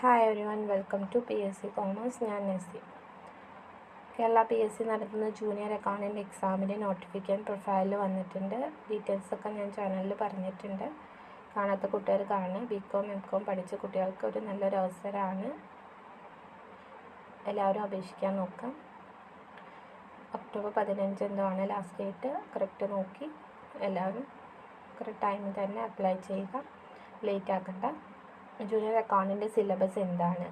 Hi everyone, welcome to PSC commerce. ഞാൻ Nessy. Kerala PSC നടത്തുന്ന junior accountant എക്സാമിൻ്റെ നോട്ടിഫിക്കേഷൻ പ്രൊഫൈലിൽ വന്നിട്ടുണ്ട്. ഡീറ്റെയിൽസൊക്കെ ഞാൻ ചാനലിൽ പറഞ്ഞിട്ടുണ്ട്. കാണാത്ത കുട്ടികൾ കാണുക. BCom MCom പഠിച്ച കുട്ടികൾക്ക് ഒരു നല്ലൊരു അവസരമാണ്. എല്ലാവരും അപേക്ഷിക്കാൻ നോക്കാം. ഒക്ടോബർ 15 എന്തോ ആണ് ലാസ്റ്റ് ഡേറ്റ്. കറക്റ്റ് നോക്കി എല്ലാവരും കറക്റ്റ് ടൈമിൽ തന്നെ അപ്ലൈ ചെയ്യുക. ലേറ്റ് ആക്കണ്ട. ജൂനിയർ അക്കൗണ്ടിൻ്റെ സിലബസ് എന്താണ്,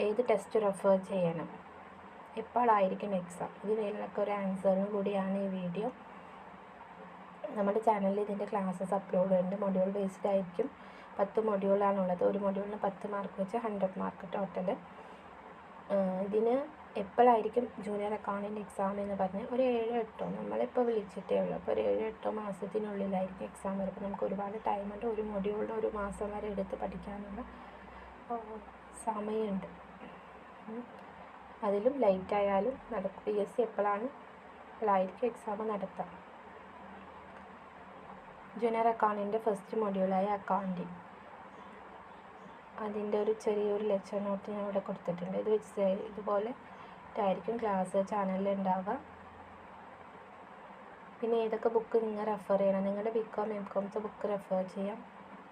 ഏത് ടെസ്റ്റ് റെഫർ ചെയ്യണം, എപ്പോഴായിരിക്കും എക്സാം, ഇതിനൊക്കെ ഒരു ആൻസറിനും കൂടിയാണ് ഈ വീഡിയോ. നമ്മുടെ ചാനലിൽ ഇതിൻ്റെ ക്ലാസ്സസ് അപ്ലോഡ് ചെയ്യുന്നുണ്ട്. മൊഡ്യൂൾ ബേസ്ഡ് ആയിരിക്കും. 10 മൊഡ്യൂളാണുള്ളത്. ഒരു മൊഡ്യൂളിന് 10 മാർക്ക് വെച്ച് 100 മാർക്ക് ടോട്ടൽ. ഇതിന് എപ്പോഴായിരിക്കും ജൂനിയർ അക്കൗണ്ടൻറ്റ് എക്സാം എന്ന് പറഞ്ഞാൽ ഒരു 7-8 നമ്മളിപ്പോൾ വിളിച്ചിട്ടേ ഉള്ളൂ. അപ്പോൾ ഒരു 7-8 മാസത്തിനുള്ളിലായിരിക്കും എക്സാം വരുമ്പോൾ നമുക്ക് ഒരുപാട് ടൈമുണ്ട്. ഒരു മൊഡ്യൂളിന് ഒരു മാസം വരെ എടുത്ത് പഠിക്കാനുള്ള സമയമുണ്ട്. അതിലും ലേറ്റ് ആയാലും നടക്കും. PSC എപ്പോഴായിരിക്കും എക്സാം നടത്താം. ജൂനിയർ അക്കൗണ്ടിൻ്റെ ഫസ്റ്റ് മൊഡ്യൂളായ അക്കൗണ്ടിങ്, അതിൻ്റെ ഒരു ചെറിയൊരു ലെക്ചർ നോട്ട് ഞാൻ ഇവിടെ കൊടുത്തിട്ടുണ്ട്. ഇത് വെച്ച് ഇതുപോലെ ആയിരിക്കും ക്ലാസ് ചാനലിൽ ഉണ്ടാവുക. പിന്നെ ഏതൊക്കെ ബുക്ക് നിങ്ങൾ റെഫർ ചെയ്യണം, നിങ്ങളുടെ BCom MComത്തെ ബുക്ക് റെഫർ ചെയ്യാം,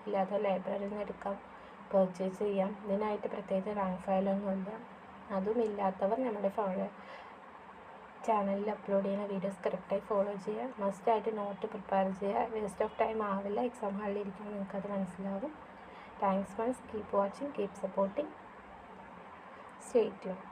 ഇല്ലാതെ ലൈബ്രറിയിൽ നിന്ന് എടുക്കാം, പർച്ചേസ് ചെയ്യാം. ഇതിനായിട്ട് പ്രത്യേകിച്ച് റാങ്ക് ഫയലൊന്നുമില്ല. അതും ഇല്ലാത്തവർ നമ്മുടെ ചാനലിൽ അപ്ലോഡ് ചെയ്യുന്ന വീഡിയോസ് കറക്റ്റായി ഫോളോ ചെയ്യുക. മസ്റ്റായിട്ട് നോട്ട് പ്രിപ്പയർ ചെയ്യുക. വേസ്റ്റ് ഓഫ് ടൈം ആവില്ല. എക്സാം ഹാളിൽ ഇരിക്കുമ്പോൾ നിങ്ങൾക്കത് മനസ്സിലാവും. Thanks friends. Keep watching, keep supporting. Stay tuned.